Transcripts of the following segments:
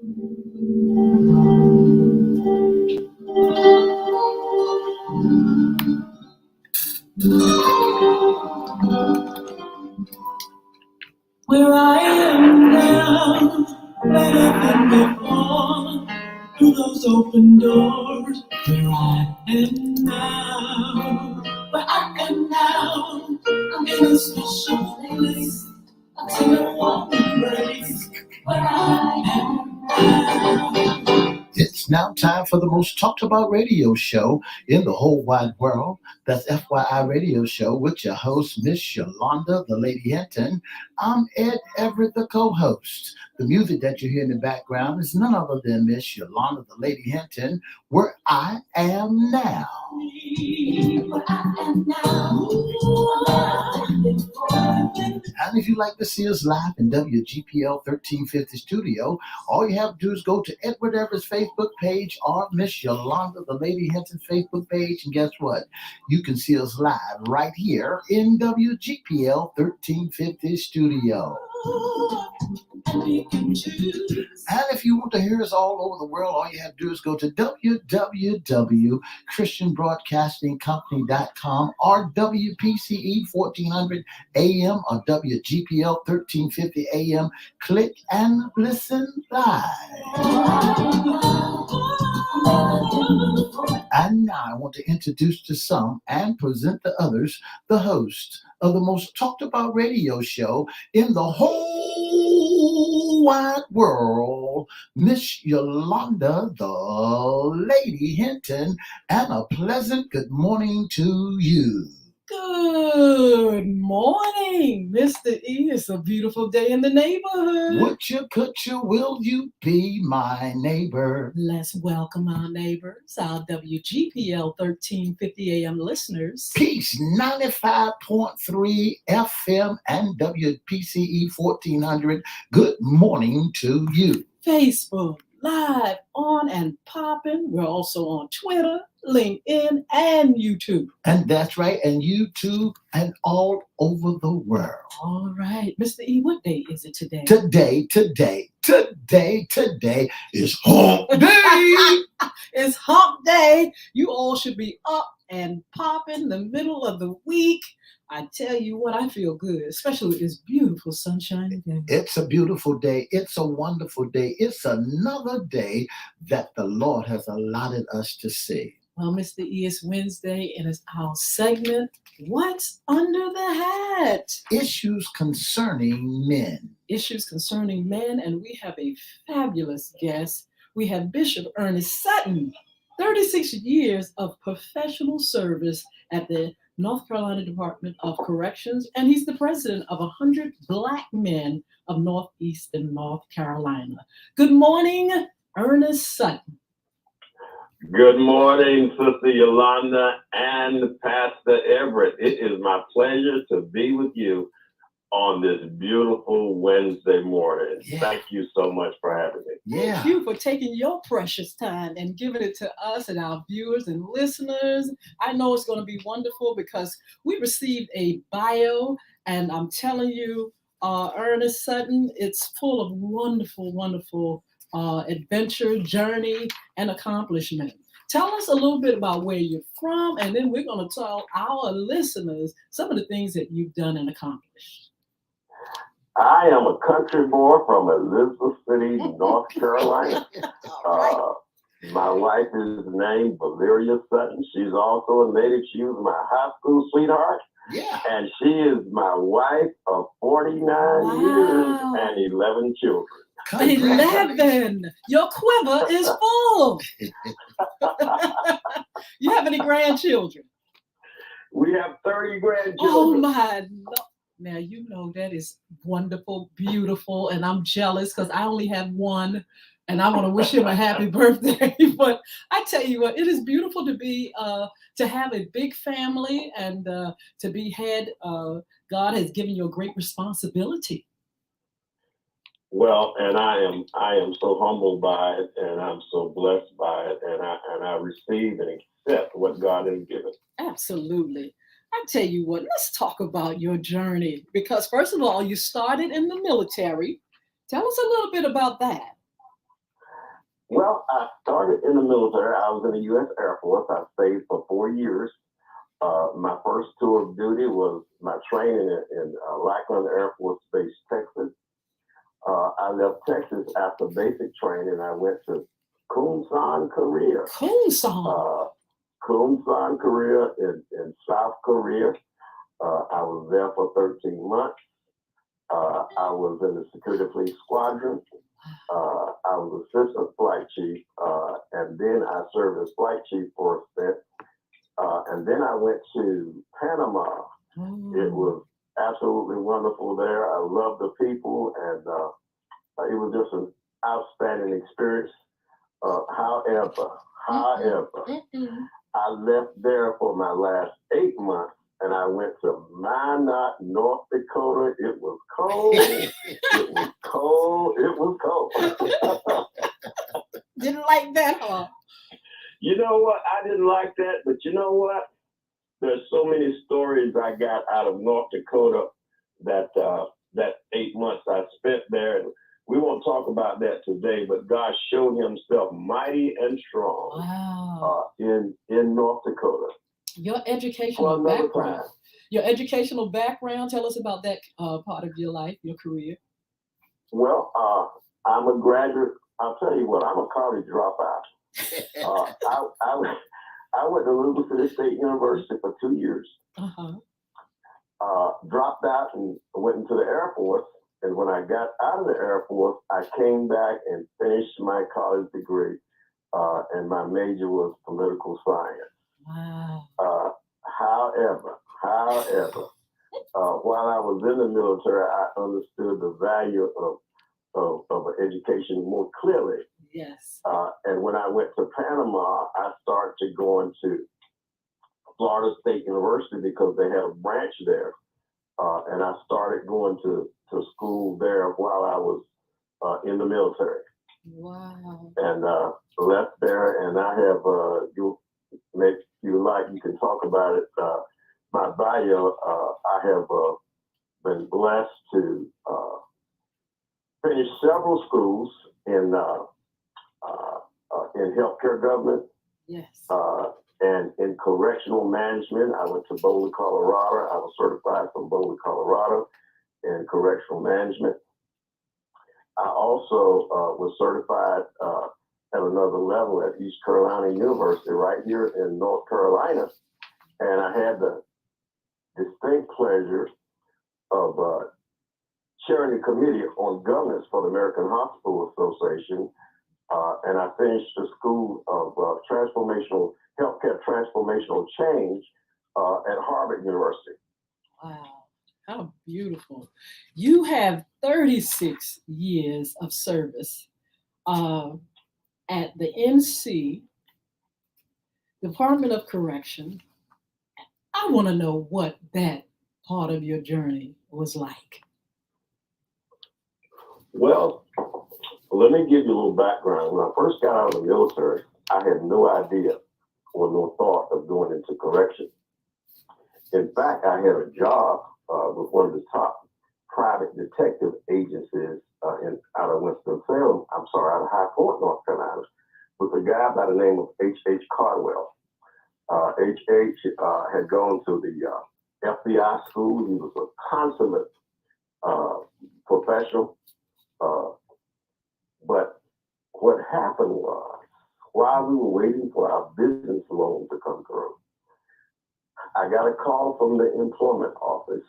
Where I am now, better than before, through those open doors. Where I am now, where I am now, I'm in a special place, until a warm embrace. Where I am now. It's now time for the most talked about radio show in the whole wide world. That's FYI Radio Show with your host, Miss Yolanda, the Lady Hinton. I'm Ed Everett, the co-host. The music that you hear in the background is none other than Miss Yolanda, the Lady Hinton, Where I Am Now. Where I am now. And if you'd like to see us live in WGPL 1350 studio, all you have to do is go to Edward Everett's Facebook page or Miss Yolanda, the Lady Hinton Facebook page. And guess what? You can see us live right here in WGPL 1350 studio. And if you want to hear us all over the world, all you have to do is go to www.christianbroadcastingcompany.com or WPCE 1400 AM or WGPL 1350 AM. Click and listen live. And now I want to introduce to some and present to others the host of the most talked about radio show in the whole wide world, Miss Yolanda, the Lady Hinton, and a pleasant good morning to you. Good morning, Mr. E. It's a beautiful day in the neighborhood. Would you, could you, will you be my neighbor? Let's welcome our neighbors, our WGPL 1350 AM listeners. Peace 95.3 FM and WPCE 1400. Good morning to you. Facebook, live, on and popping. We're also on Twitter, LinkedIn, and YouTube. And that's right, and YouTube and all over the world. All right. Mr. E, what day is it today? Today is hump day. It's hump day. You all should be up and popping the middle of the week. I tell you what, I feel good, especially with this beautiful sunshiny day. It's a beautiful day. It's a wonderful day. It's another day that the Lord has allotted us to see. Well, Mr. E, it's Wednesday, and it's our segment, What's Under the Hat? Issues concerning men. Issues concerning men, and we have a fabulous guest. We have Bishop Ernest Sutton, 36 years of professional service at the North Carolina Department of Corrections, and he's the president of 100 Black Men of Northeastern North Carolina. Good morning, Ernest Sutton. Good morning, Sister Yolanda and Pastor Everett. It is my pleasure to be with you on this beautiful Wednesday morning. Yeah. Thank you so much for having me. Yeah. Thank you for taking your precious time and giving it to us and our viewers and listeners. I know it's going to be wonderful because we received a bio, and I'm telling you, Ernest Sutton, it's full of wonderful, wonderful adventure, journey, and accomplishment. Tell us a little bit about where you're from, and then we're going to tell our listeners some of the things that you've done and accomplished. I am a country boy from Elizabeth City, North Carolina. My wife is named Valeria Sutton. She's also a native. She was my high school sweetheart. Yeah. And she is my wife of 49 years and 11 children. 11. Your quiver is full. You have any grandchildren? We have 30 grandchildren. Oh my Lord. Now, you know that is wonderful, beautiful, and I'm jealous because I only have one, and I want to wish him a happy birthday. But I tell you what, it is beautiful to be, to have a big family and to be head. God has given you a great responsibility. Well, and I am so humbled by it, and I'm so blessed by it, and I receive and accept what God has given. Absolutely. I tell you what, let's talk about your journey, because first of all, you started in the military. Tell us a little bit about that. Well, I started in the military. I was in the U.S. Air Force. I stayed for 4 years. My first tour of duty was my training in Lackland Air Force Base, Texas. I left Texas after basic training. I went to Kumsan, Korea. Kumsan, Korea in South Korea. I was there for 13 months. I was in the security police squadron. I was assistant flight chief, and then I served as flight chief for a stint. And then I went to Panama. It was absolutely wonderful there. I loved the people, and it was just an outstanding experience. However, I left there for my last 8 months, and I went to Minot, North Dakota. It was cold. It was cold. It was cold. Didn't like that, huh? You know what? I didn't like that, but you know what? There's so many stories I got out of North Dakota that 8 months I spent there. And we won't talk about that today, but God showed himself mighty and strong in North Dakota. Your educational background, tell us about that part of your life, your career. Well, I'm a graduate. I'll tell you what, I'm a college dropout. I went to Louisville City State University for 2 years. Dropped out and went into the Air Force. And when I got out of the Air Force, I came back and finished my college degree. And my major was political science. Wow. However, while I was in the military, I understood the value of an education more clearly. Yes. And when I went to Panama, I started to go into Florida State University because they had a branch there. And I started going to school there while I was in the military. Wow. And left there, and I have, if you like, you can talk about it. My bio, I have been blessed to finish several schools in healthcare government. Yes. And in correctional management. I went to Boulder, Colorado. I was certified from Boulder, Colorado in correctional management. I also was certified at another level at East Carolina University right here in North Carolina. And I had the distinct pleasure of chairing the committee on governance for the American Hospital Association. And I finished the School of Healthcare Transformational Change at Harvard University. Wow, how beautiful. You have 36 years of service at the NC, Department of Correction. I want to know what that part of your journey was like. Well, let me give you a little background. When I first got out of the military, I had no idea or no thought of going into correction. In fact, I had a job with one of the top private detective agencies out of Winston-Salem, out of High Point, North Carolina, with a guy by the name of H.H. Cardwell. H.H. had gone to the F.Y.I. school. He was a consummate professional. But what happened was, while we were waiting for our business loan to come through, I got a call from the employment office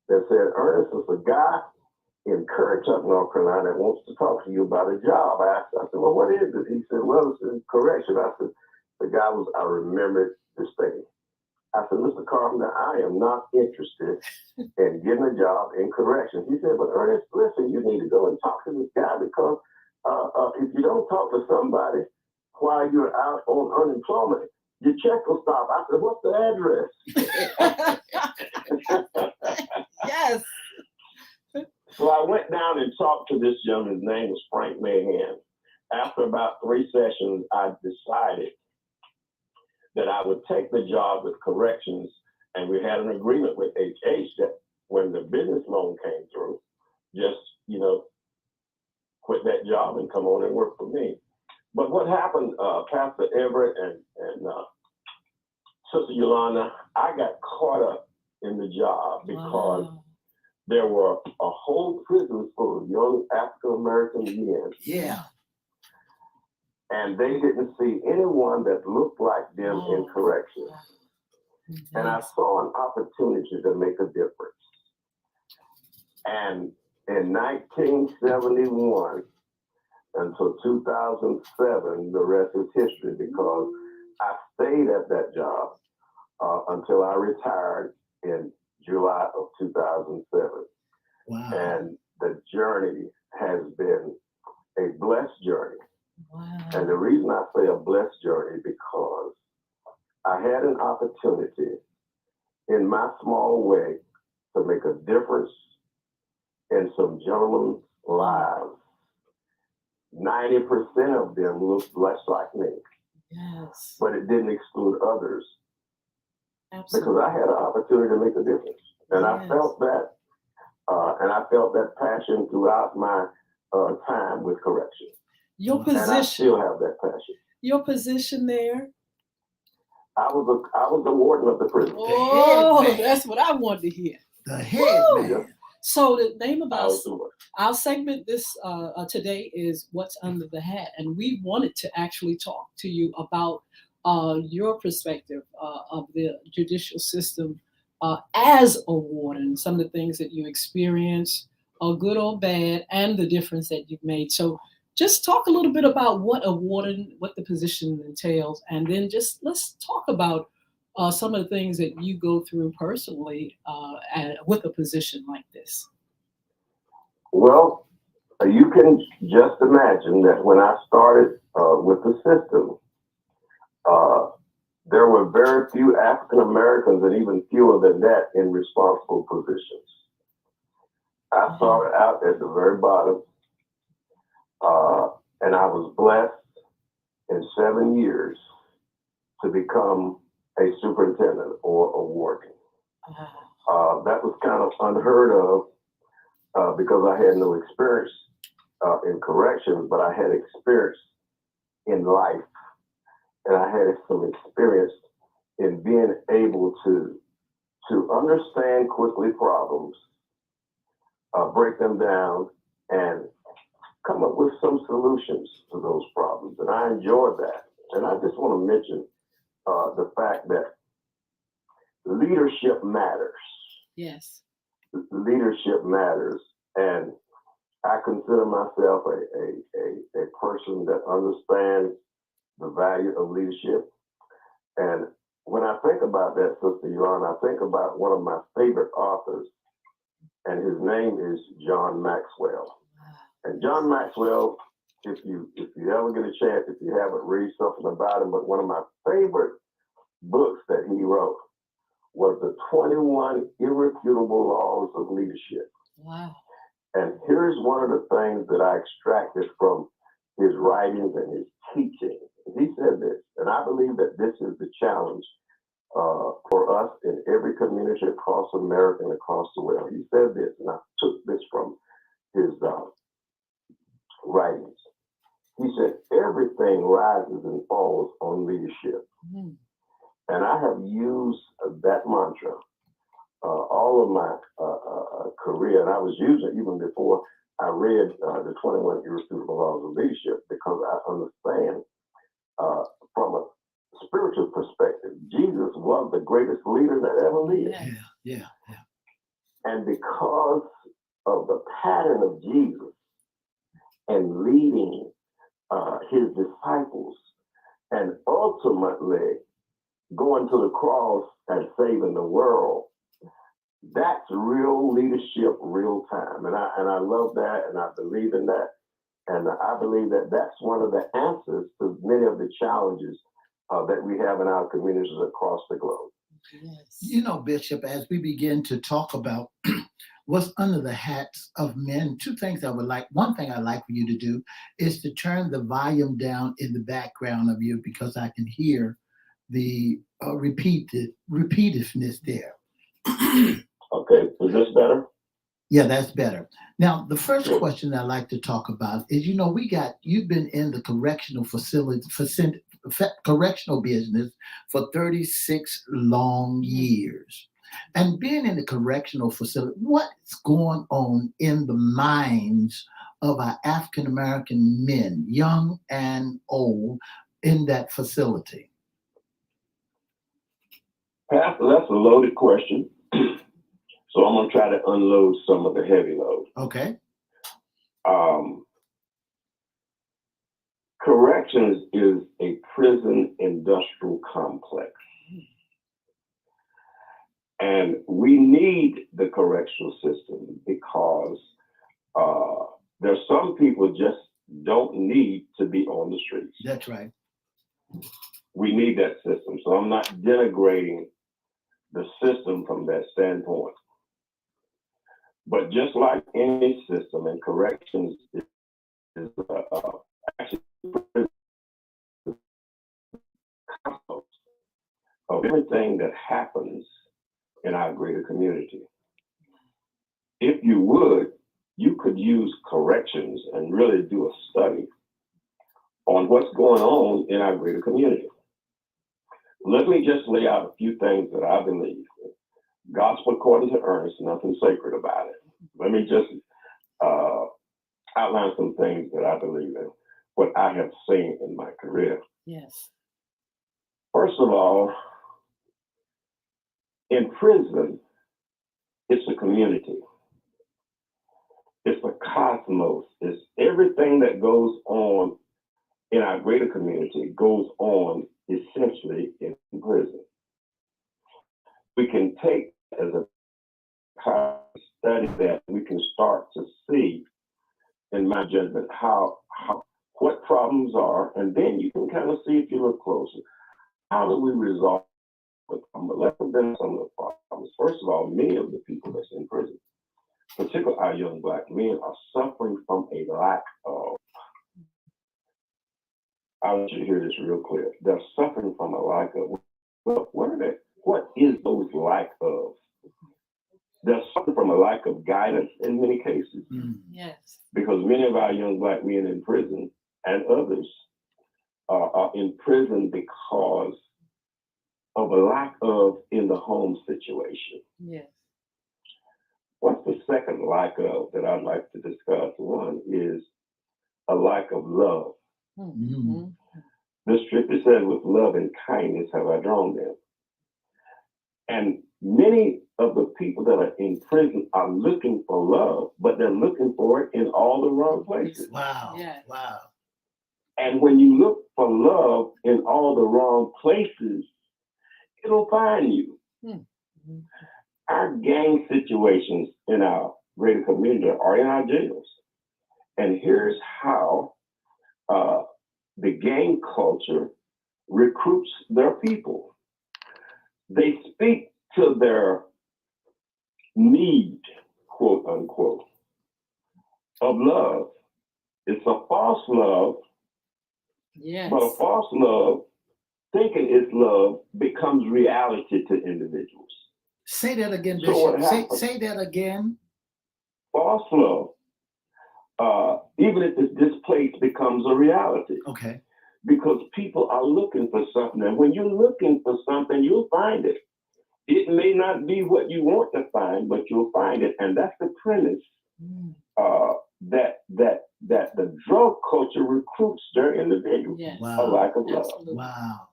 that said, Ernest, there's a guy in Currituck, North Carolina, that wants to talk to you about a job. I said, well, what is it? He said, well, it's in correction. I said, I remembered this thing. I said, Mr. Carpenter, I am not interested in getting a job in corrections. He said, but Ernest, listen, you need to go and talk to this guy because if you don't talk to somebody while you're out on unemployment, your check will stop. I said, what's the address? Yes. So I went down and talked to this gentleman. His name was Frank Mahan. After about 3 sessions, I decided that I would take the job with corrections, and we had an agreement with HH that when the business loan came through, just, quit that job and come on and work for me. But what happened, Pastor Everette and Sister Yolanda, I got caught up in the job because there were a whole prison full of young African-American men. Yeah. And they didn't see anyone that looked like them in corrections. And I saw an opportunity to make a difference. And in 1971 until 2007, the rest is history because I stayed at that job until I retired in July of 2007. Wow. And the journey has been a blessed journey. Wow. And the reason I say a blessed journey because I had an opportunity in my small way to make a difference in some gentlemen's lives. 90% of them looked less like me. Yes. But it didn't exclude others. Absolutely. Because I had an opportunity to make a difference. And Yes. I felt that. And I felt that passion throughout my time with correction. Your And I position. still have that passion. Your position there. I was the warden of the prison. Oh, head man. that's what I wanted to hear. The head Woo! man. So the name of I was the warden. our segment this today is What's Under the Hat, and we wanted to actually talk to you about your perspective of the judicial system as a warden, some of the things that you experienced, good or bad, and the difference that you've made. So just talk a little bit about what a warden, what the position entails, and then just let's talk about some of the things that you go through personally with a position like this. Well, you can just imagine that when I started with the system, there were very few African Americans and even fewer than that in responsible positions. I started out at the very bottom, and I was blessed in 7 years to become a superintendent or a warden. That was kind of unheard of because I had no experience in corrections, but I had experience in life. And I had some experience in being able to understand quickly problems, break them down, and come up with some solutions to those problems. And I enjoyed that. And I just want to mention the fact that leadership matters. Yes. Leadership matters. And I consider myself a person that understands the value of leadership. And when I think about that, Sister Yolanda, I think about one of my favorite authors, and his name is John Maxwell. And John Maxwell, if you ever get a chance, if you haven't, read something about him, but one of my favorite books that he wrote was the 21 Irrefutable Laws of Leadership. Wow. And here's one of the things that I extracted from his writings and his teaching. He said this, and I believe that this is the challenge for us in every community across America and across the world. He said this, and I took this from his writings. He said, everything rises and falls on leadership. Mm-hmm. And I have used that mantra all of my career, and I was using it even before I read the 21 Irrefutable Laws of Leadership, because I understand from a spiritual perspective, Jesus was the greatest leader that ever lived. Yeah. And because of the pattern of Jesus and leading his disciples and ultimately going to the cross and saving the world, that's real leadership, real time. And I love that, and I believe in that. And I believe that that's one of the answers to many of the challenges that we have in our communities across the globe. Yes. You know, Bishop, as we begin to talk about what's under the hats of men, two things I would like. One thing I'd like for you to do is to turn the volume down in the background of you, because I can hear the repetitiveness there. Okay, is this better? Yeah, that's better. Now, the first question I'd like to talk about is, you've been in the correctional business for 36 long years. And being in the correctional facility, what's going on in the minds of our African American men, young and old, in that facility? Pastor, that's a loaded question. So I'm going to try to unload some of the heavy load. Okay. Corrections is a prison industrial complex. And we need the correctional system because there's some people just don't need to be on the streets. That's right. We need that system. So I'm not denigrating the system from that standpoint. But just like any system, and corrections is actually of everything that happens in our greater community. If you would, you could use corrections and really do a study on what's going on in our greater community. Let me just lay out a few things that I believe. Gospel according to Ernest, nothing sacred about it. Let me just outline some things that I believe in, what I have seen in my career. Yes. First of all, in prison, it's a community. It's a cosmos. It's everything that goes on in our greater community goes on essentially in prison. We can take as a study that we can start to see, in my judgment, what problems are, and then you can kind of see if you look closer. How do we resolve the problem? But let's examine some of the problems. First of all, many of the people that's in prison, particularly our young Black men, are suffering from a lack of. I want you to hear this real clear. They're suffering from a lack of. Well, what are they? What is those lack of? They're suffering from a lack of guidance in many cases. Yes. Because many of our young Black men in prison and others are in prison because of a lack of in the home situation. Yes. What's the second lack of that I'd like to discuss? One is a lack of love. Mm-hmm. The scripture says, with love and kindness have I drawn them. And many of the people that are in prison are looking for love, but they're looking for it in all the wrong places. Wow. Yes. Wow. And when you look for love in all the wrong places, it'll find you. Mm-hmm. Our gang situations in our greater community are in our jails. And here's how the gang culture recruits their people. They speak to their need, quote unquote, of love. It's a false love, Yes. but a false love, thinking it's love, becomes reality to individuals. Say that again, So what Bishop. happens? Say that again. False love, even if it's displaced, becomes a reality. Okay. Because people are looking for something. And when you're looking for something, you'll find it. It may not be what you want to find, but you'll find it. And that's the premise that the drug culture recruits their individuals. Yes. Wow. A lack of love. Absolutely. Wow.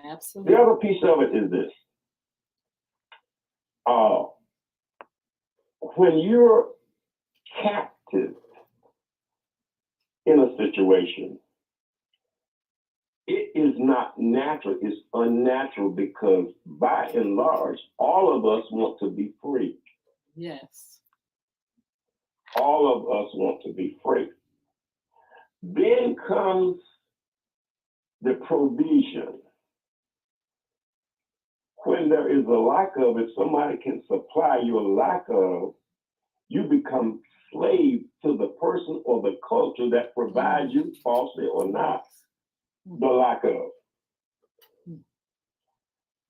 Absolutely. The other piece of it is this. When you're captive in a situation, it is not natural, it's unnatural, because by and large, all of us want to be free. Yes. All of us want to be free. Then comes the provision. When there is a lack of it, somebody can supply you a lack of, you become slave to the person or the culture that provides you, falsely or not, the lack of.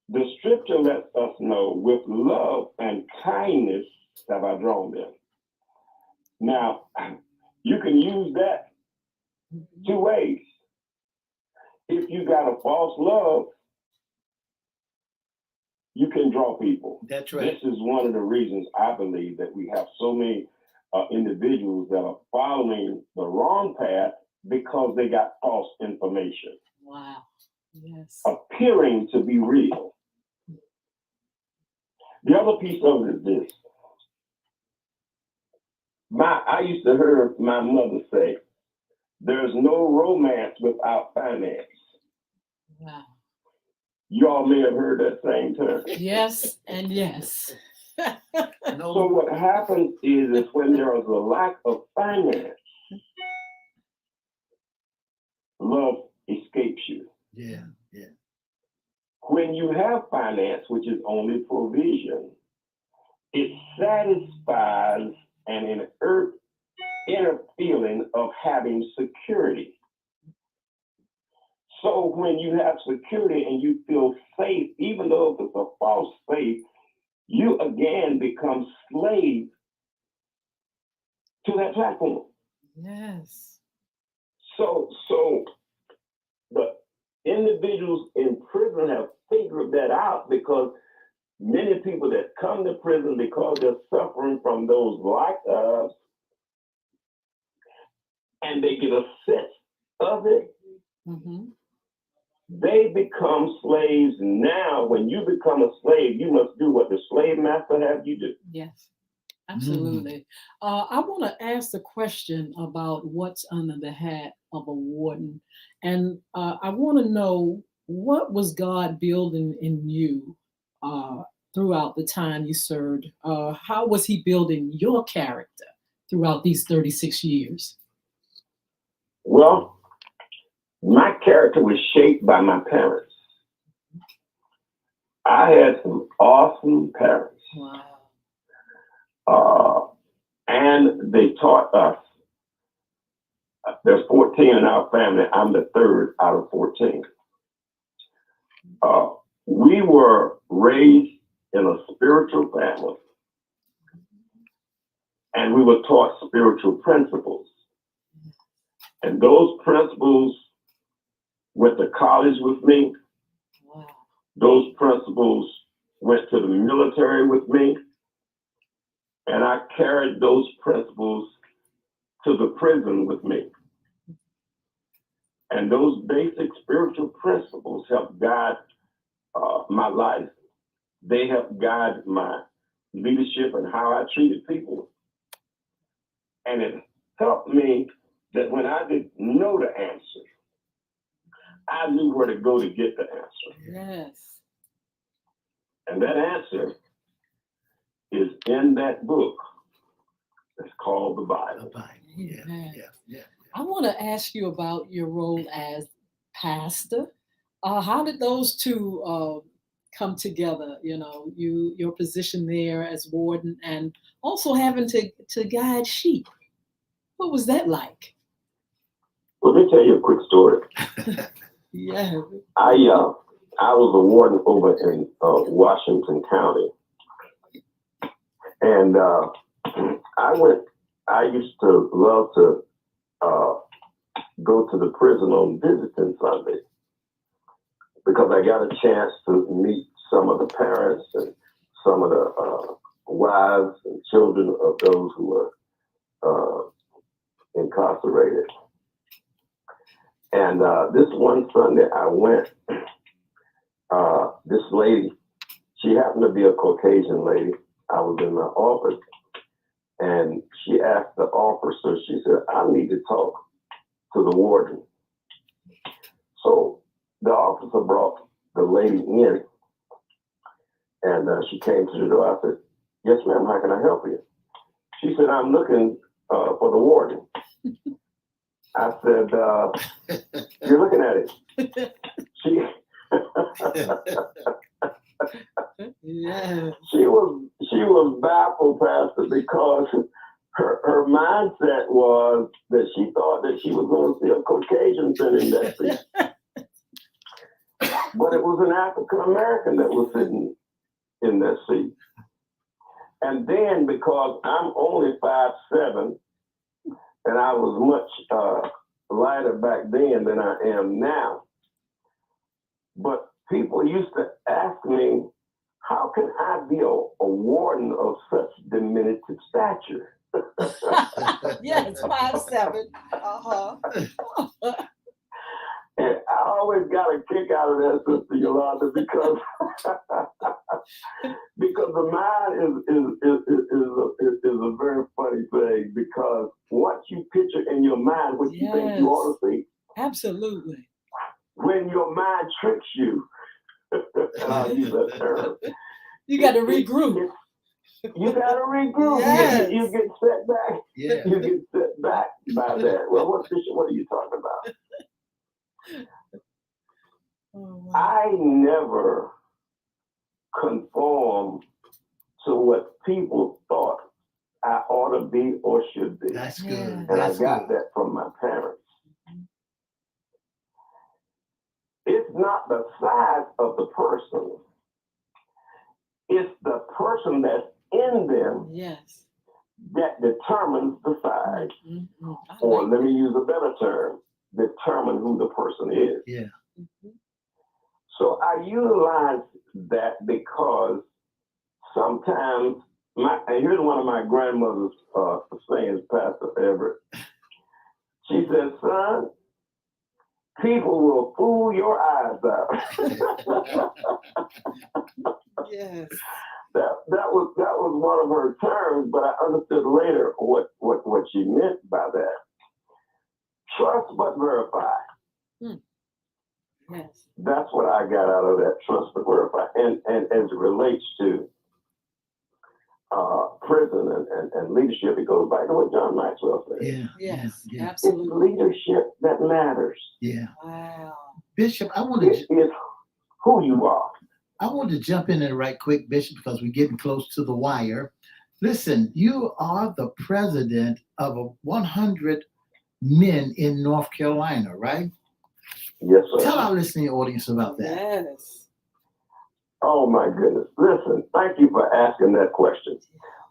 The scripture lets us know with love and kindness have I drawn them. Now, you can use that two ways. If you got a false love, you can draw people. That's right. This is one of the reasons I believe that we have so many individuals that are following the wrong path because they got false information. Wow. Yes. Appearing to be real. The other piece of it is this. I used to hear my mother say, there's no romance without finance. Wow. You all may have heard that same term. Yes and yes. So what happens is when there is a lack of finance, love escapes you. Yeah, yeah. When you have finance, which is only provision, it satisfies an inner feeling of having security. So when you have security and you feel safe, even though it's a false faith, you again become slave to that platform. Yes. So the individuals in prison have figured that out, because many people that come to prison because they're suffering from those like us, and they get a sense of it, they become slaves. Now, when you become a slave, you must do what the slave master has you do. Yes, absolutely. I want to ask the question about what's under the hat of a warden. And I want to know, what was God building in you throughout the time you served? How was he building your character throughout these 36 years? Well, my character was shaped by my parents. I had some awesome parents. Wow. And they taught us. There's 14 in our family. I'm the third out of 14. We were raised in a spiritual family, and we were taught spiritual principles. And those principles went to college with me. Wow. Those principles went to the military with me. And I carried those principles to the prison with me. And those basic spiritual principles help guide my life. They help guide my leadership and how I treated people. And it helped me that when I didn't know the answer, I knew where to go to get the answer. Yes. And that answer is in that book. It's called the Bible. The Bible. Yeah. I want to ask you about your role as pastor. How did those two come together? You know, your position there as warden, and also having to guide sheep. What was that like? Let me tell you a quick story. Yeah. I was a warden over in Washington County, and I used to love to go to the prison on visiting Sunday, because I got a chance to meet some of the parents and some of the wives and children of those who were incarcerated. And this one Sunday I went, this lady, she happened to be a Caucasian lady. I was in the office, and she asked the officer, she said, I need to talk to the warden. So the officer brought the lady in, and she came to the door. I said, yes, ma'am, how can I help you? She said, I'm looking for the warden. I said, you're looking at it. Yeah. She was baffled, Pastor, because her mindset was that she thought that she was going to see a Caucasian sitting in that seat. But it was an African American that was sitting in that seat. And then because I'm only 5'7", and I was much lighter back then than I am now. But people used to ask me, how can I be a warden of such diminutive stature? Yes, 5'7". And I always got a kick out of that, Sister Yolanda, because because the mind is a very funny thing. Because once you picture in your mind what you think you ought to see, absolutely. When your mind tricks you, and I'll use that term, you got to regroup. You got to regroup. Yes. You get set back. Yeah. You get set back by that. Well, what are you talking about? Oh, wow. I never conformed to what people thought I ought to be or should be. That's good. Yeah. And I got that from my parents. It's not the size of the person. It's the person that's in them Yes. that determines the size. Mm-hmm. Or let me use a better term, determine who the person is. Yeah. Mm-hmm. So I utilize that because sometimes, and here's one of my grandmother's sayings, Pastor Everette. She said, son, people will fool your eyes out. Yes. That was one of her terms, but I understood later what she meant by that. Trust but verify. Yes. That's what I got out of that, trust but verify. And as it relates to prison and leadership, it goes back to what John Maxwell said. Yeah. Yes. Yeah. Absolutely. It's leadership that matters. Yeah. Wow. Bishop, I want It is who you are. I want to jump in there right quick, Bishop, because we're getting close to the wire. Listen, you are the president of 100 men in North Carolina, right? Yes, sir. Tell our listening audience about that. Yes. Oh, my goodness. Listen, thank you for asking that question.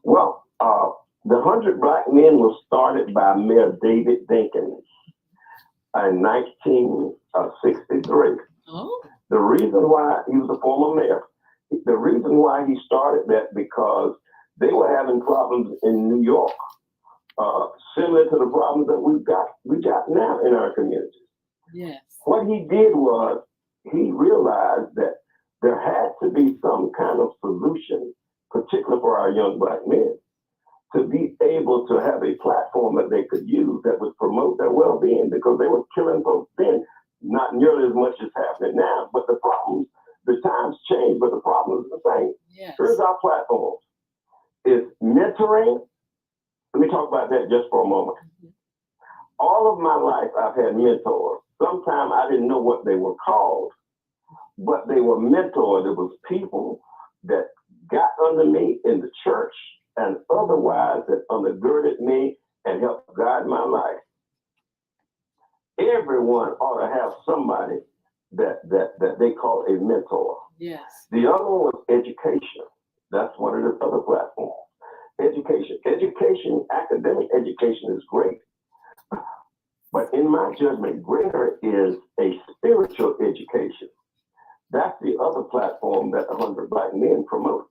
Well, the 100 Black Men was started by Mayor David Dinkins in 1963. Oh. The reason why, he was a former mayor, the reason why he started that because they were having problems in New York, similar to the problems that we got now in our communities. Yes. What he did was he realized that there had to be some kind of solution, particularly for our young Black men, to be able to have a platform that they could use that would promote their well-being, because they were killing folks then, not nearly as much as happening now. But the times change, but the problem is the same. Yes. Here's our platform. It's mentoring. Let me talk about that just for a moment. Mm-hmm. All of my life, I've had mentors. Sometimes I didn't know what they were called, but they were mentors. It was people that got under me in the church and otherwise that undergirded me and helped guide my life. Everyone ought to have somebody that they call a mentor. Yes. The other one was education. That's one of the other platforms. Education, academic education is great. But in my judgment, greater is a spiritual education. That's the other platform that 100 Black Men promote.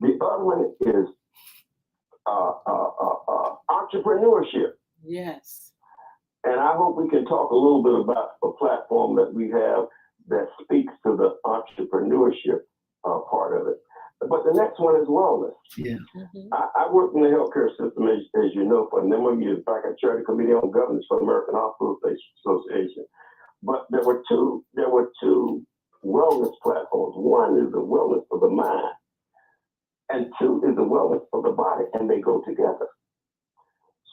The other one is entrepreneurship. Yes. And I hope we can talk a little bit about a platform that we have that speaks to the entrepreneurship part of it. But the next one is wellness. Yeah. Mm-hmm. I worked in the healthcare system, as you know, for a number of years. Back at Charity Committee on Governance for the American Hospital Association. But there were two wellness platforms. One is the wellness for the mind, and two is the wellness for the body, and they go together.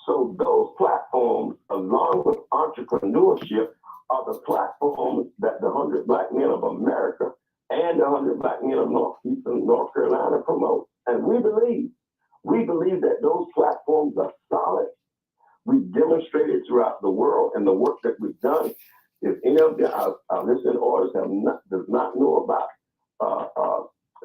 So those platforms, along with entrepreneurship, are the platforms that the 100 Black Men of America and the 100 Black Men of Northeastern North Carolina promote. And we believe that those platforms are solid. We've demonstrated throughout the world and the work that we've done. If any of our listening audience does not know about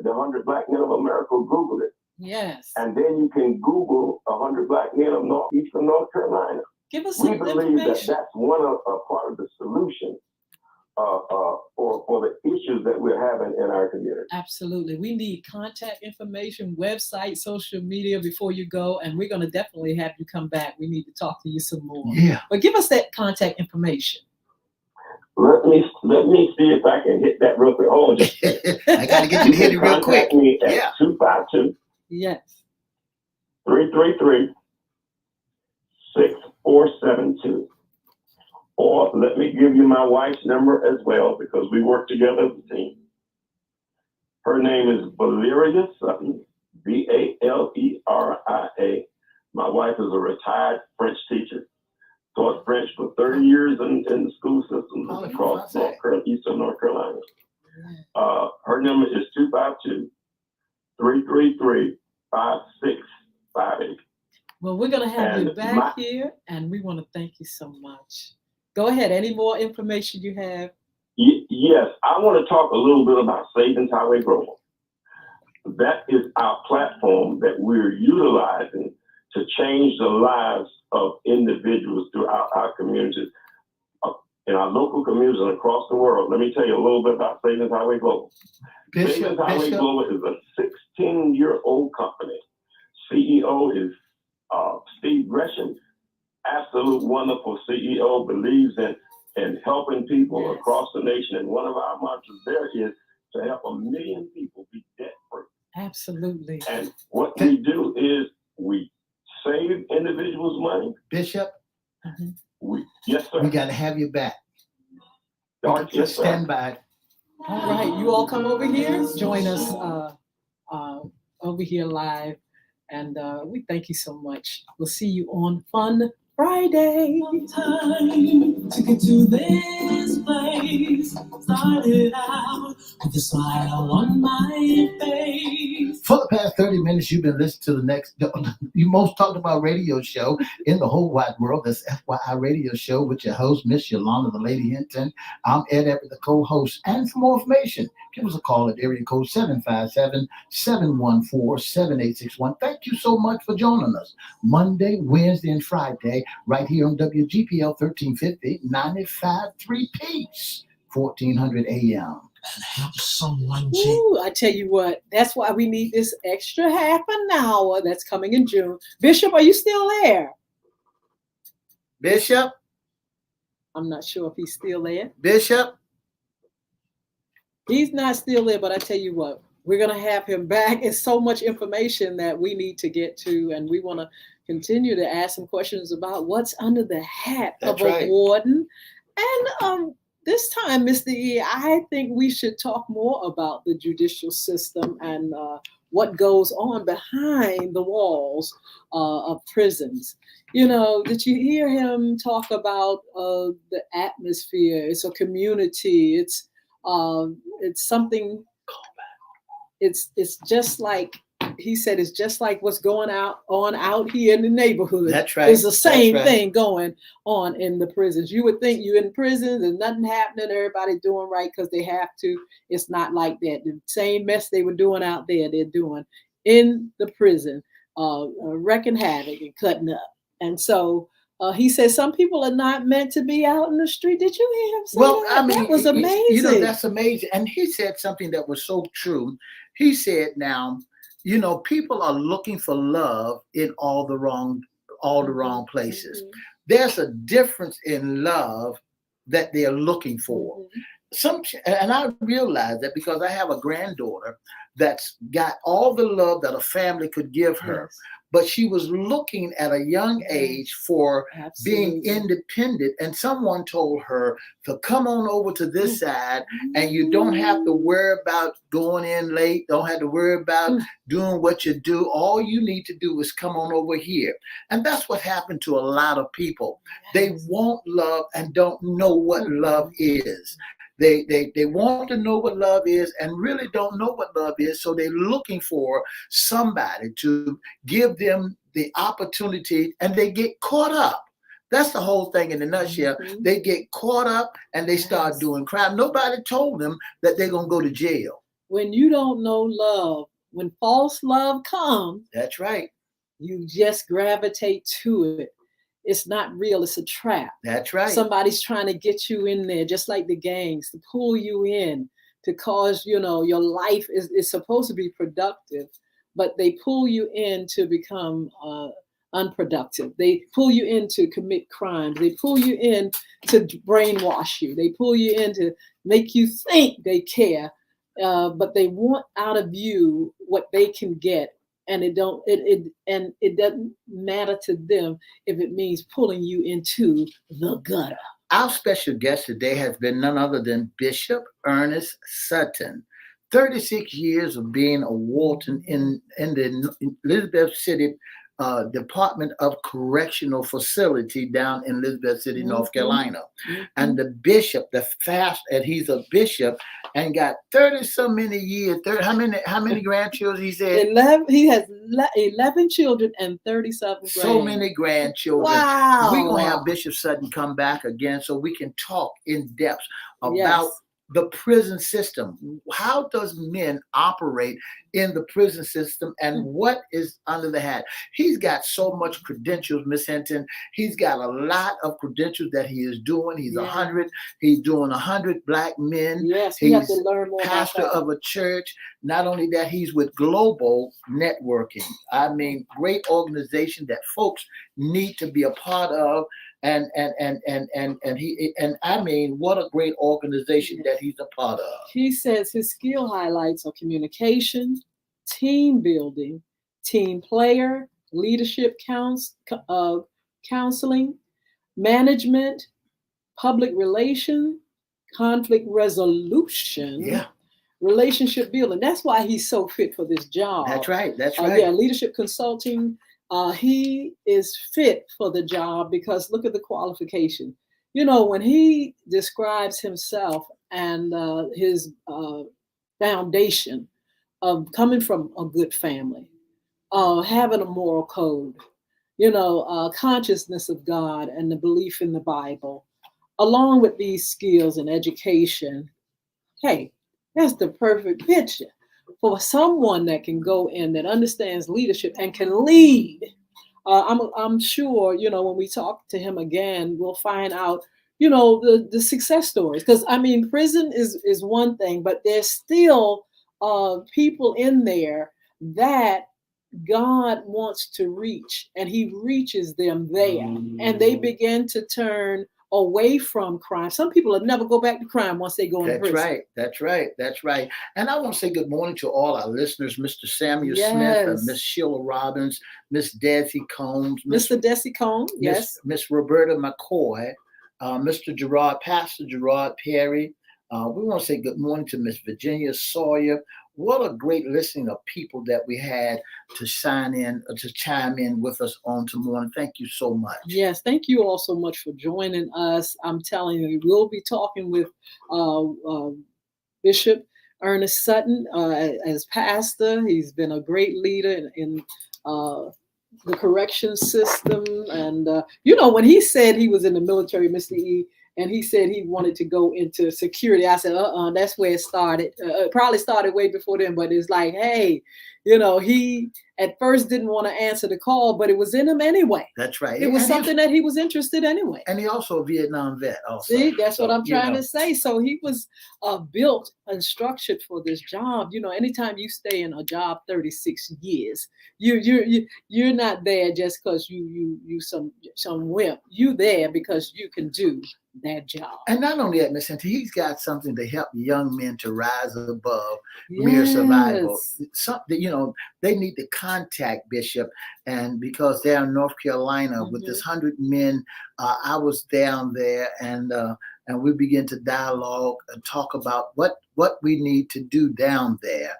the 100 Black Men of America, Google it. Yes. And then you can Google 100 Black men of Eastern North Carolina. Give us some We believe information. that that's one of a part of the solution for the issues that we're having in our community. Absolutely. We need contact information, website, social media before you go, and we're going to definitely have you come back. We need to talk to you some more. Yeah. But give us that contact information. Let me see if I can hit that real quick. Hold on just I got to get you to hit it real quick. Contact me at 252 Yes. 333 6472. Or let me give you my wife's number as well, because we work together as a team. Her name is Valeria Sutton, Valeria. My wife is a retired French teacher. Taught French for 30 years in the school systems across Eastern North Carolina. Her number is 252-333-5658. Well, we're going to have you back here, and we want to thank you so much. Go ahead. Any more information you have? Yes, I want to talk a little bit about Savings Highway Growing. That is our platform that we're utilizing to change the lives of individuals throughout our communities, in our local communities and across the world. Let me tell you a little bit about Savings Highway Global. Savings Highway Global is a 16-year-old company. CEO is Steve Gresham. Absolute wonderful CEO, believes in helping people across the nation. And one of our mantras there is to help 1 million people be debt free. Absolutely. And what we do is we save individuals money. Bishop, Yes, sir. we got to have you back. Yes, sir. Stand by. All right. You all come over here. Join us over here live. And we thank you so much. We'll see you on Fun Friday. Time to get to this place. Started out with a smile on my face. For the past 30 minutes, you've been listening to the most talked about radio show in the whole wide world. That's FYI Radio Show with your host, Miss Yolanda, the Lady Hinton. I'm Ed Everett, the co-host. And for more information, give us a call at area code 757-714-7861. Thank you so much for joining us Monday, Wednesday, and Friday right here on WGPL 1350, 95.3 Peace, 1400 AM. And help someone. Ooh, I tell you what, that's why we need this extra half an hour that's coming in June. Bishop, are you still there? Bishop? I'm not sure if he's still there. Bishop? He's not still there, but I tell you what, we're going to have him back. It's so much information that we need to get to, and we want to continue to ask some questions about what's under the hat of a warden. And this time, Mr. E, I think we should talk more about the judicial system and what goes on behind the walls of prisons. You know, did you hear him talk about the atmosphere? It's a community. It's something. It's just like he said. It's just like what's going on out here in the neighborhood. That's right. It's the same thing going on in the prisons. You would think you're in prison, there's nothing happening, everybody doing right because they have to. It's not like that. The same mess they were doing out there, they're doing in the prison, wrecking havoc and cutting up. And so he said some people are not meant to be out in the street. Did you hear him say that? I mean, that was amazing. You know, that's amazing. And he said something that was so true. He said, now, you know, people are looking for love in all the wrong places. Mm-hmm. There's a difference in love that they're looking for. Mm-hmm. And I realize that because I have a granddaughter that's got all the love that a family could give her. Yes. But she was looking at a young age for being independent. And someone told her to come on over to this side and you don't have to worry about going in late. Don't have to worry about doing what you do. All you need to do is come on over here. And that's what happened to a lot of people. They want love and don't know what love is. They want to know what love is and really don't know what love is. So they're looking for somebody to give them the opportunity, and they get caught up. That's the whole thing in a nutshell. Mm-hmm. They get caught up and they start doing crime. Nobody told them that they're going to go to jail. When you don't know love, when false love comes, That's right. you just gravitate to it. It's not real. It's a trap. That's right. Somebody's trying to get you in there, just like the gangs, to pull you in, to cause, your life is supposed to be productive, but they pull you in to become unproductive. They pull you in to commit crimes. They pull you in to brainwash you. They pull you in to make you think they care, but they want out of you what they can get. And it doesn't matter to them if it means pulling you into the gutter. Our special guest today has been none other than Bishop Ernest Sutton. 36 years of being a warden in the Elizabeth City Department of Correctional Facility down in Elizabeth City, North Carolina. And the bishop, and he's a bishop and got 30 so many years. How many grandchildren he said? 11. He has 11 children and 37 grandchildren. So many grandchildren. Wow. We're going to have Bishop Sutton come back again so we can talk in depth about the prison system. How does men operate in the prison system and what is under the hat? He's got so much credentials, Miss Hinton. He's got a lot of credentials that he is doing. He's 100. He's doing 100 black men. Yes, he's have to learn more pastor about that. of a church. Not only that, he's with Global Networking. I mean, great organization that folks need to be a part of. And I mean, what a great organization that he's a part of. He says his skill highlights are communication, team building, team player, leadership counseling, management, public relations, conflict resolution, relationship building. That's why he's so fit for this job. That's right. That's right. Leadership consulting. He is fit for the job because look at the qualification. When he describes himself and his foundation of coming from a good family, having a moral code, consciousness of God and the belief in the Bible, along with these skills and education, hey, that's the perfect picture for someone that can go in, that understands leadership and can lead. I'm sure, when we talk to him again, we'll find out, the success stories. Because, I mean, prison is one thing, but there's still people in there that God wants to reach, and he reaches them there. And they begin to turn away from crime. Some people will never go back to crime once they go in prison. That's right. And I want to say good morning to all our listeners, Mr. Samuel Smith, Miss Sheila Robbins, Miss Desi Combs, Mr. Desi Combs, Miss Roberta McCoy, Mr. Gerard, Pastor Gerard Perry. We want to say good morning to Miss Virginia Sawyer. What a great listening of people that we had to chime in with us on tomorrow. Thank you so much. Yes, thank you all so much for joining us. I'm telling you, we'll be talking with Bishop Ernest Sutton as pastor. He's been a great leader in the correction system. And, when he said he was in the military, Mr. E., and he said he wanted to go into security, I said, that's where it started. It probably started way before then, but it's like, hey, he at first didn't want to answer the call, but it was in him anyway. That's right. It was something that he was interested anyway. And he also a Vietnam vet also. See, that's what I'm trying to say. So he was built and structured for this job. Anytime you stay in a job 36 years, you're not there just because you some wimp. You there because you can do that job. And not only that, Miss Hinton, he's got something to help young men to rise above mere survival. Something, they need to contact Bishop, and because they're in North Carolina with this 100 men, I was down there, and we begin to dialogue and talk about what we need to do down there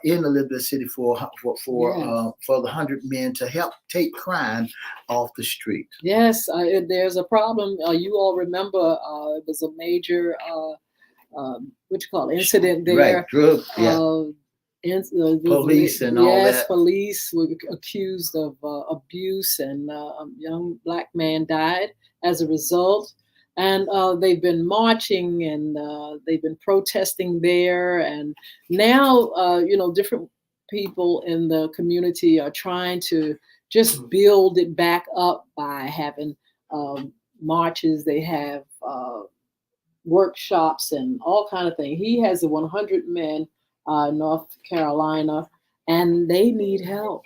in Elizabeth City for the 100 men to help take crime off the street. Yes, there's a problem. You all remember it was a major incident there. Right, drug, police and all that. Yes, police were accused of abuse, and a young black man died as a result. And they've been marching and they've been protesting there. And now, different people in the community are trying to just build it back up by having marches. They have workshops and all kind of things. He has the 100 men, North Carolina, and they need help.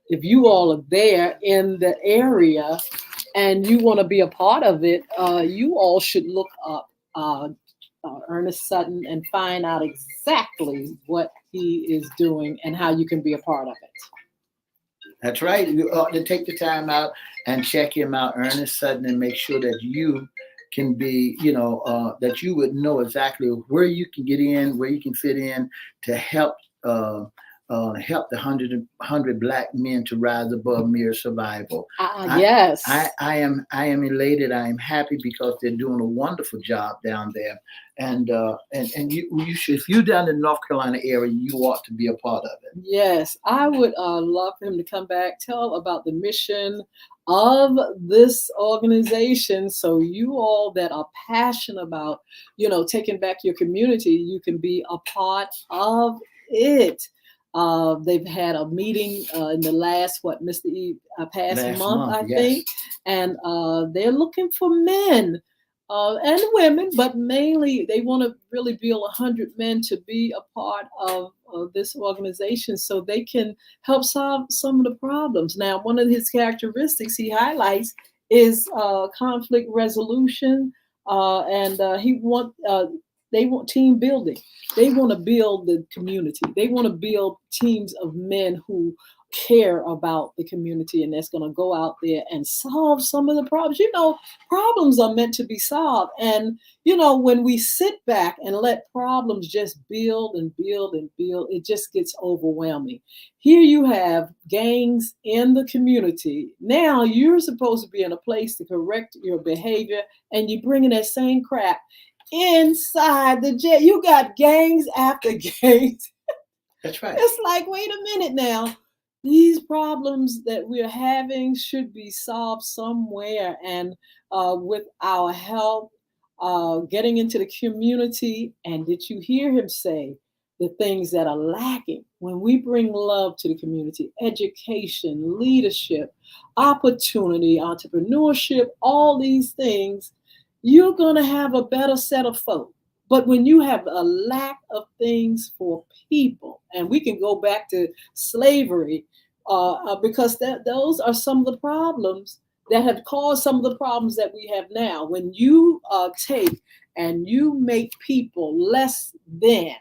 If you all are there in the area and you want to be a part of it, you all should look up Ernest Sutton and find out exactly what he is doing and how you can be a part of it. That's right. You ought to take the time out and check him out, Ernest Sutton, and make sure that you can be, that you would know exactly where you can get in, where you can fit in to help help the 100 Black men to rise above mere survival. Yes. I am elated. I am happy because they're doing a wonderful job down there. And you should, if you're down in the North Carolina area, you ought to be a part of it. Yes, I would love for him to come back, tell about the mission of this organization, so you all that are passionate about, taking back your community, you can be a part of it. They've had a meeting in the last, Mr. E, past month, I think, and they're looking for men and women, but mainly they want to really build 100 men to be a part of this organization so they can help solve some of the problems. Now, one of his characteristics he highlights is conflict resolution, and they want team building. They want to build the community. They want to build teams of men who care about the community, and that's going to go out there and solve some of the problems. Problems are meant to be solved. And, when we sit back and let problems just build and build and build, it just gets overwhelming. Here you have gangs in the community. Now you're supposed to be in a place to correct your behavior, and you're bringing that same crap inside the jail. You got gangs after gangs. That's right. It's like, wait a minute now. These problems that we're having should be solved somewhere. And with our help, getting into the community. And did you hear him say the things that are lacking? When we bring love to the community, education, leadership, opportunity, entrepreneurship, all these things, you're going to have a better set of folk. But when you have a lack of things for people, and we can go back to slavery, because those are some of the problems that have caused some of the problems that we have now. When you take and you make people less than,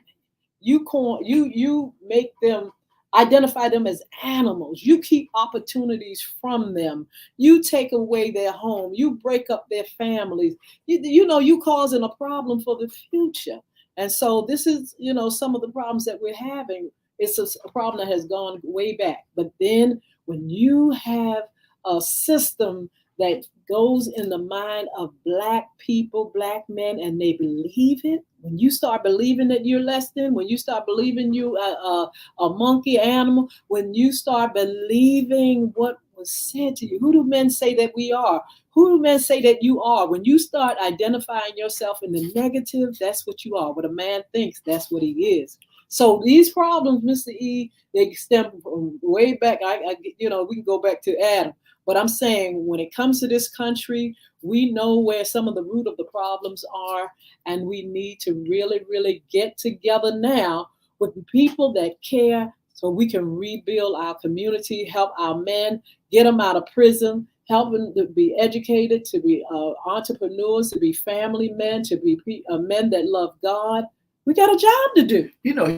you make them, identify them as animals. You keep opportunities from them. You take away their home. You break up their families. You causing a problem for the future. And so this is, some of the problems that we're having. It's a problem that has gone way back. But then when you have a system that goes in the mind of Black people, Black men, and they believe it, when you start believing that you're less than, when you start believing you a monkey animal, when you start believing what was said to you, who do men say that we are? Who do men say that you are? When you start identifying yourself in the negative, that's what you are. What a man thinks, that's what he is. So these problems, Mr. E, they stem from way back. We can go back to Adam. But I'm saying when it comes to this country, we know where some of the root of the problems are, and we need to really, really get together now with the people that care so we can rebuild our community, help our men, get them out of prison, help them to be educated, to be entrepreneurs, to be family men, to be men that love God. We got a job to do.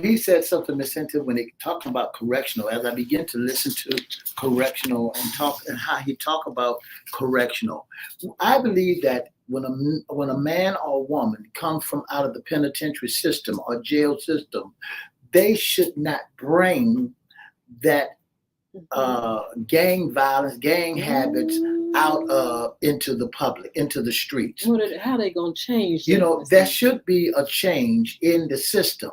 He said something, Ms. Hinton, when he talked about correctional. As I begin to listen to correctional and how he talk about correctional, I believe that when a man or a woman comes from out of the penitentiary system or jail system, they should not bring that gang violence, gang habits out into the public, into the streets. How they gonna change? There should be a change in the system.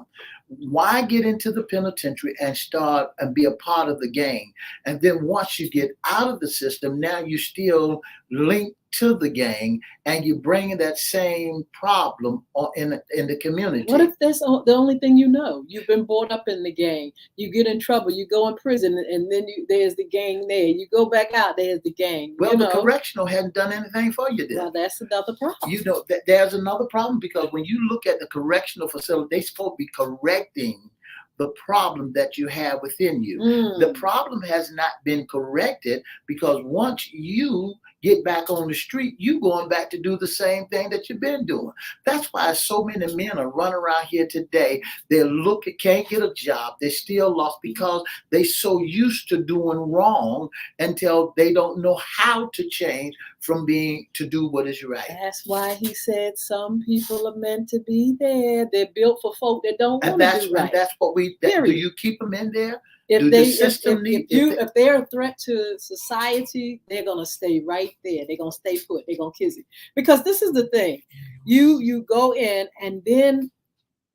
Why get into the penitentiary and start and be a part of the gang? And then once you get out of the system, now you still link to the gang, and you're bringing that same problem in the community. What if that's the only thing you know? You've been brought up in the gang. You get in trouble. You go in prison, and then there's the gang there. You go back out, there's the gang. Well, the correctional hadn't done anything for you then. Well, that's another problem. You know, there's another problem, because when you look at the correctional facility, they're supposed to be correcting the problem that you have within you. The problem has not been corrected, because once you get back on the street, you going back to do the same thing that you've been doing. That's why so many men are running around here today. Can't get a job. They're still lost because they so used to doing wrong until they don't know how to change from to do what is right. That's why he said some people are meant to be there. They're built for folk that don't want to do right. And that's what do you keep them in there? If they're a threat to society, they're gonna stay right there. They're gonna stay put. They're gonna kiss it. Because this is the thing, you go in and then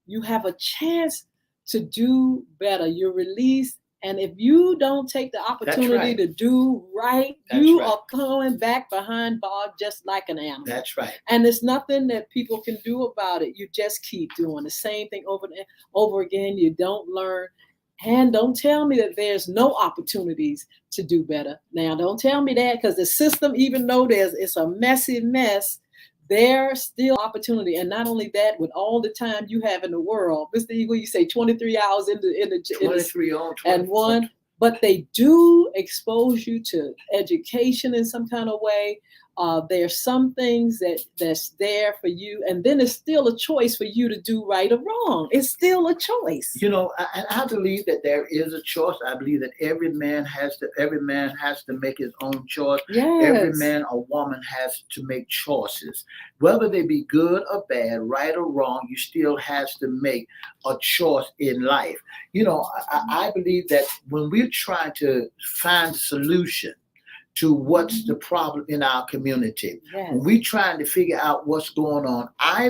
you have a chance to do better. You're released, and if you don't take the opportunity to do right, you are coming back behind bars just like an animal. That's right. And there's nothing that people can do about it. You just keep doing the same thing over and over again. You don't learn. And don't tell me that there's no opportunities to do better. Now, don't tell me that, because the system, even though it's a messy mess, there's still opportunity. And not only that, with all the time you have in the world, Mr. Eagle, you say 23 hours in the 23 on 20 and one, but they do expose you to education in some kind of way. There's some things that's there for you, and then it's still a choice for you to do right or wrong. It's still a choice. You know, I believe that there is a choice. I believe that every man has to make his own choice. Yes. Every man or woman has to make choices, whether they be good or bad, right or wrong. You still has to make a choice in life. You know, I believe that when we're trying to find a solution to what's the problem in our community, when we're trying to figure out what's going on, I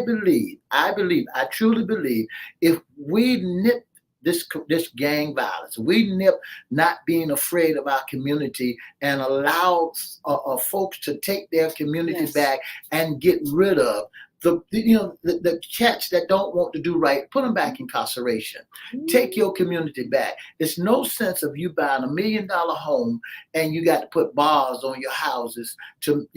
truly believe, if we nip this gang violence, we nip not being afraid of our community and allow folks to take their community back and get rid of the cats that don't want to do right, put them back in incarceration. Take your community back. There's no sense of you buying $1 million home and you got to put bars on your houses to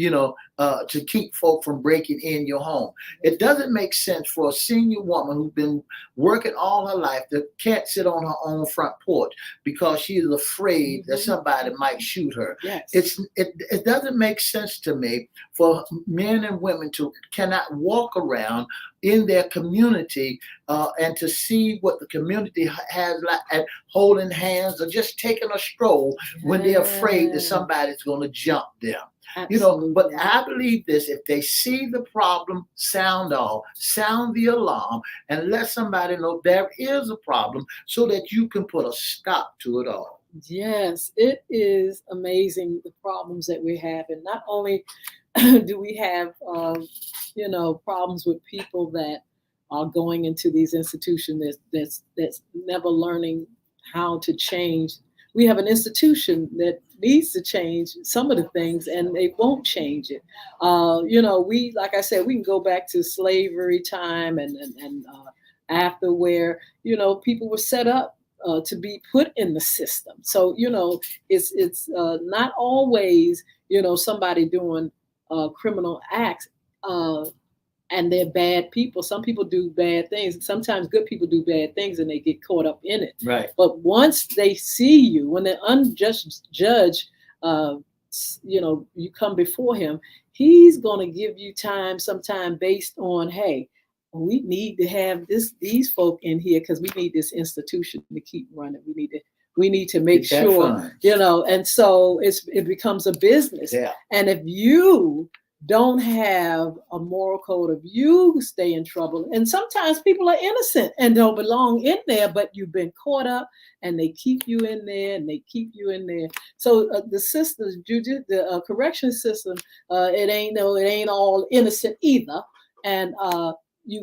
keep folk from breaking in your home. It doesn't make sense for a senior woman who's been working all her life that can't sit on her own front porch because she is afraid that somebody might shoot her. Yes. It doesn't make sense to me for men and women to cannot walk around in their community and to see what the community has like at holding hands or just taking a stroll when they're afraid that somebody's going to jump them. Absolutely. But I believe this: if they see the problem, sound the alarm, and let somebody know there is a problem so that you can put a stop to it all. Yes, it is amazing the problems that we have. And not only do we have, problems with people that are going into these institutions that's never learning how to change. We have an institution that needs to change some of the things, and they won't change it. Like I said, we can go back to slavery time and after, where people were set up to be put in the system. So it's not always somebody doing criminal acts and they're bad people. Some people do bad things. Sometimes good people do bad things and they get caught up in it. Right. But once they see you, when the unjust judge, you come before him, he's going to give you time sometime based on, hey, we need to have these folk in here because we need this institution to keep running. We need to make sure, and so it becomes a business. Yeah. And if you don't have a moral code, if you stay in trouble, and sometimes people are innocent and don't belong in there, but you've been caught up and they keep you in there and they keep you in there. So the system, the correction system, it ain't all innocent either. And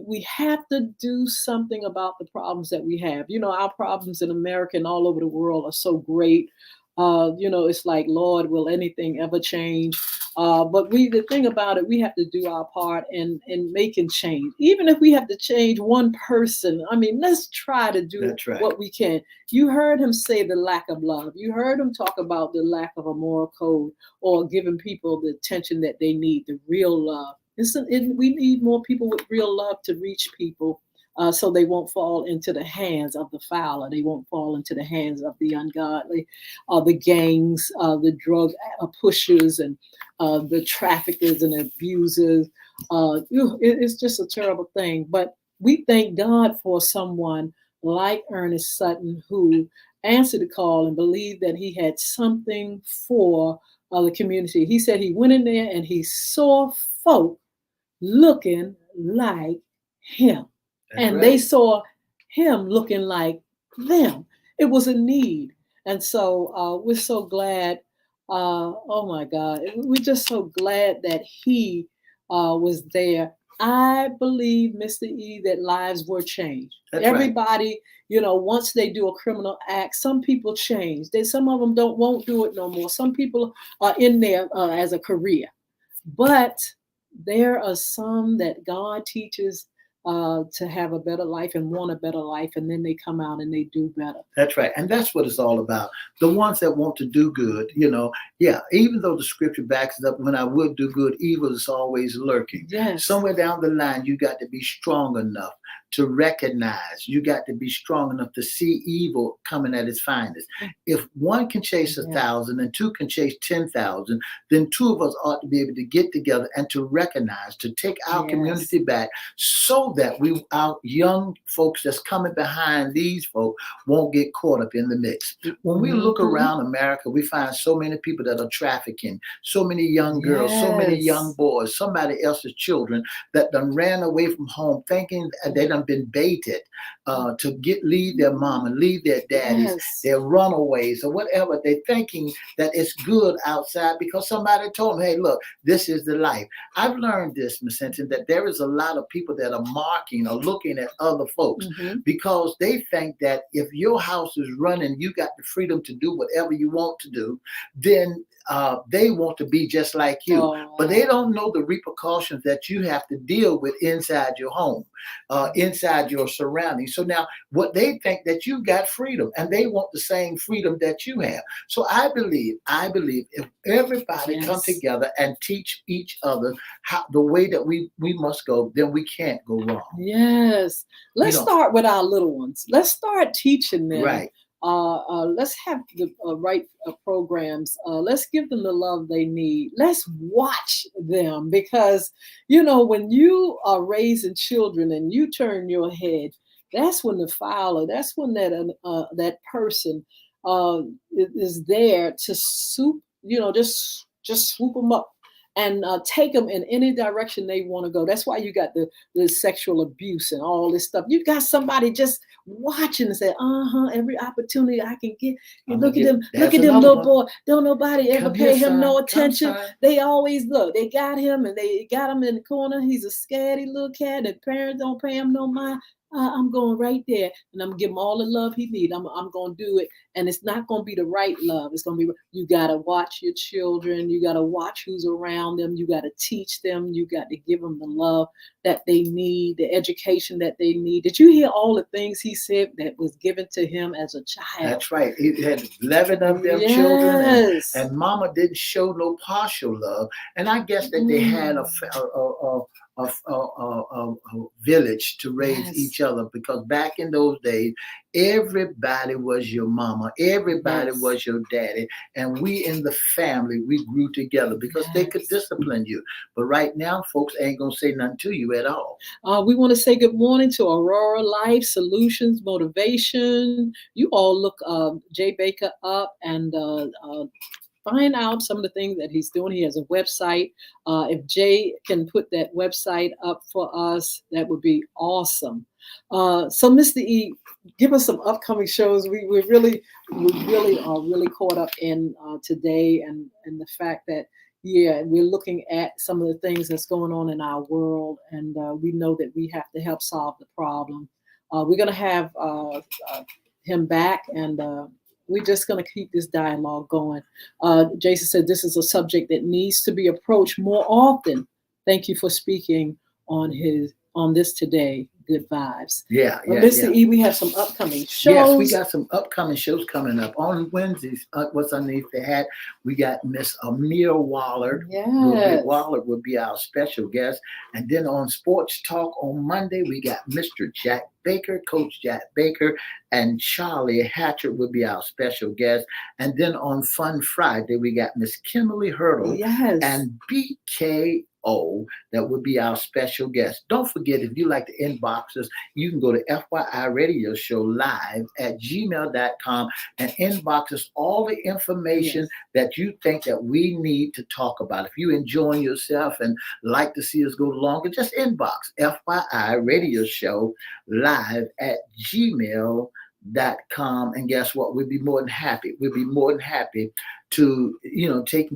we have to do something about the problems that we have. Our problems in America and all over the world are so great. It's like, Lord, will anything ever change? But the thing about it, we have to do our part in making change. Even if we have to change one person, I mean, let's try to do what we can. You heard him say the lack of love. You heard him talk about the lack of a moral code or giving people the attention that they need, the real love. We need more people with real love to reach people. So they won't fall into the hands of the fowler. They won't fall into the hands of the ungodly, the gangs, the drug pushers, and the traffickers and abusers. It's just a terrible thing. But we thank God for someone like Ernest Sutton who answered the call and believed that he had something for the community. He said he went in there and he saw folk looking like him. And they saw him looking like them. It was a need. And so we're so glad. Oh my God. We're just so glad that he was there. I believe, Mr. E, that lives were changed. Everybody, once they do a criminal act, some people change. Some of them won't do it no more. Some people are in there as a career. But there are some that God teaches to have a better life and want a better life, and then they come out and they do better. That's right. And that's what it's all about. The ones that want to do good, even though the scripture backs it up, when I would do good, evil is always lurking. Yes. Somewhere down the line, you got to be strong enough to recognize. You got to be strong enough to see evil coming at its finest. If one can chase 1,000 and two can chase 10,000, then two of us ought to be able to get together and to recognize, to take our community back, so that our young folks that's coming behind these folks won't get caught up in the mix. When we look around America, we find so many people that are trafficking, so many young girls, so many young boys, somebody else's children that done ran away from home thinking they done been baited to leave their mom and leave their daddies, their runaways or whatever. They're thinking that it's good outside because somebody told them, hey, look, this is the life. I've learned this, Ms. Hinton, that there is a lot of people that are marking or looking at other folks because they think that if your house is running, you got the freedom to do whatever you want to do, then they want to be just like you. But they don't know the repercussions that you have to deal with inside your home, inside your surroundings. So now what they think that you got freedom, and they want the same freedom that you have. So I believe if everybody come together and teach each other the way that we must go, then we can't go wrong. Yes. Let's start with our little ones. Let's start teaching them. Right. Let's have the right programs. Let's give them the love they need. Let's watch them because, when you are raising children and you turn your head, that's when the fowler, that's when that person is there to just swoop them up and take them in any direction they want to go. That's why you got the sexual abuse and all this stuff. You got somebody just watching and say, every opportunity I can get. Look at them little boy. Don't nobody ever pay him no attention. They always look. They got him and they got him in the corner. He's a scaredy little cat and parents don't pay him no mind. I'm going right there and I'm giving him all the love he needs. I'm going to do it. And it's not going to be the right love. It's going to be, you got to watch your children. You got to watch who's around them. You got to teach them. You got to give them the love that they need, the education that they need. Did you hear all the things he said that was given to him as a child? That's right. He had 11 of them children and mama didn't show no partial love. And I guess that they had a village to raise each other, because back in those days, everybody was your mama, everybody was your daddy, and we in the family, we grew together because they could discipline you. But right now, folks ain't gonna say nothing to you at all. We want to say good morning to Aurora Life Solutions Motivation. You all look Jay Baker up and find out some of the things that he's doing. He has a website. If Jay can put that website up for us, that would be awesome. So Mr. E, give us some upcoming shows. We really are really caught up in today and the fact that, we're looking at some of the things that's going on in our world, and we know that we have to help solve the problem. We're going to have him back, and We're just going to keep this dialogue going. Jason said this is a subject that needs to be approached more often. Thank you for speaking on this today. Good vibes. Yeah, Mr. E, we have some upcoming shows. Yes, we got some upcoming shows coming up on Wednesdays. What's underneath the hat? We got Miss Amir Waller. Yes. Waller will be our special guest. And then on Sports Talk on Monday, we got Mr. Jack Baker, Coach Jack Baker, and Charlie Hatcher will be our special guest. And then on Fun Friday, we got Miss Kimberly Hurdle and BKO that will be our special guest. Don't forget, if you like to inbox us, you can go to FYI Radio Show live at gmail.com and inbox us all the information that you think that we need to talk about. If you're enjoying yourself and like to see us go longer, just inbox FYI Radio Show live at gmail.com. And guess what? We'll be more than happy. We'll be more than happy to take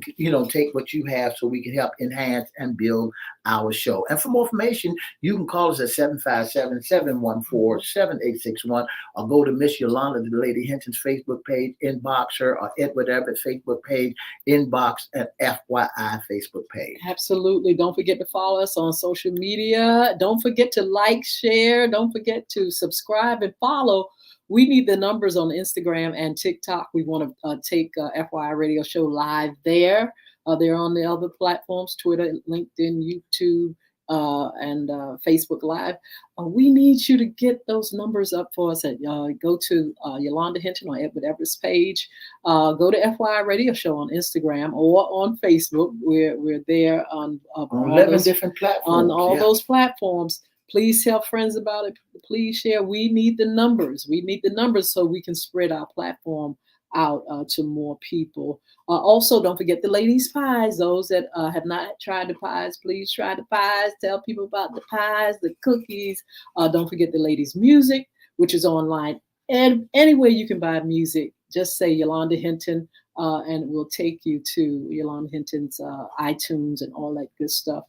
what you have so we can help enhance and build our show. And for more information, you can call us at 757-714-7861 or go to Miss Yolanda, the Lady Hinton's Facebook page, inbox her, or Edward Everett Facebook page, inbox at FYI Facebook page. Absolutely. Don't forget to follow us on social media. Don't forget to like, share. Don't forget to subscribe and follow. We need the numbers on Instagram and TikTok. We want to take FYI Radio Show live there. They're on the other platforms, Twitter, LinkedIn, YouTube, and Facebook Live. We need you to get those numbers up for us. Go to Yolanda Hinton or Edward Everett's page. Go to FYI Radio Show on Instagram or on Facebook. We're there on 11 different platforms. On all those platforms. Please tell friends about it. Please share. We need the numbers. We need the numbers so we can spread our platform out to more people. Also, don't forget the ladies' pies. Those that have not tried the pies, please try the pies. Tell people about the pies, the cookies. Don't forget the ladies' music, which is online. And anywhere you can buy music, just say Yolanda Hinton, and we'll take you to Yolanda Hinton's iTunes and all that good stuff.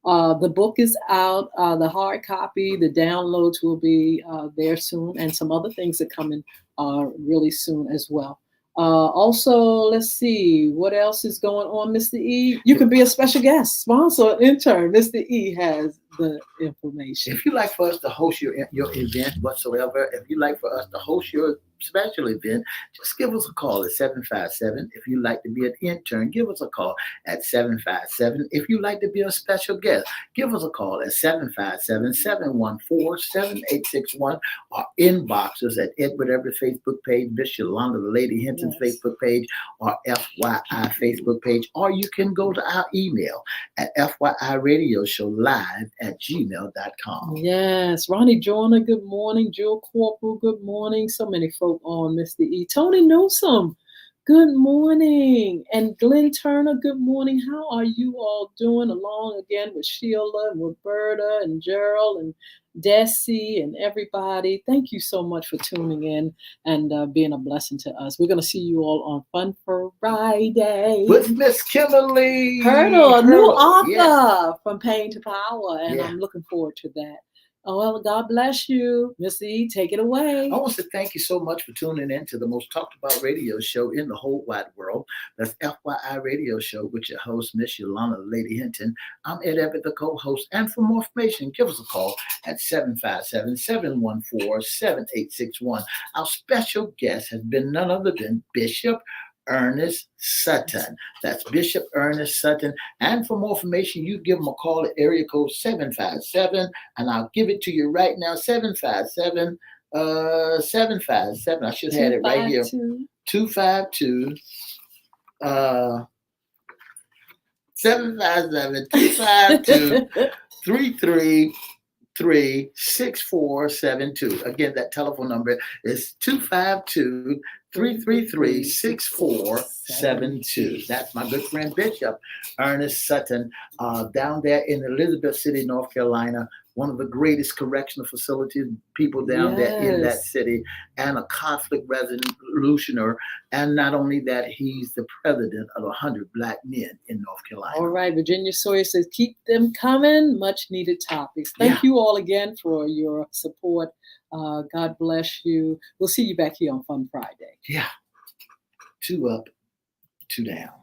The book is out, the hard copy, the downloads will be there soon, and some other things are coming really soon as well. Also, let's see, what else is going on, Mr. E? You can be a special guest, sponsor, intern. Mr. E has the information. If you like for us to host your event whatsoever, if you like for us to host your special event, just give us a call at 757. If you'd like to be an intern, give us a call at 757. If you'd like to be a special guest, give us a call at 757-714-7861 or inbox us at Edward Everett Facebook page, Miss Yolanda, the Lady Hinton's Facebook page, or FYI Facebook page, or you can go to our email at FYIRadiosHowLive@gmail.com. Yes, Ronnie Joyner, good morning. Jill Corporal, good morning. So many folks on Mr. E. Tony Newsom, good morning. And Glenn Turner, good morning. How are you all doing? Along again with Sheila and Roberta and Gerald and Desi and everybody. Thank you so much for tuning in and being a blessing to us. We're going to see you all on Fun Friday with Miss Kimberly Hurdle, a new author from Pain to Power, and I'm looking forward to that. Oh, well, God bless you. Miss E, take it away. I want to thank you so much for tuning in to the most talked about radio show in the whole wide world. That's FYI Radio Show with your host, Miss Yolanda, Lady Hinton. I'm Ed Everett, the co-host. And for more information, give us a call at 757-714-7861. Our special guest has been none other than Bishop Ernest Sutton. That's Bishop Ernest Sutton. And for more information, you give them a call at area code 757, and I'll give it to you right now. 757. I should have had it right here. 252. 757-252-33. 6472. Again, that telephone number is 252-333-6472. That's my good friend Bishop Ernest Sutton, down there in Elizabeth City, North Carolina. One of the greatest correctional facilities, people down there in that city, and a conflict resolutioner. And not only that, he's the president of 100 Black Men in North Carolina. All right, Virginia Sawyer says, keep them coming. Much needed topics. Thank you all again for your support. God bless you. We'll see you back here on Fun Friday. Yeah. 2 up, 2 down.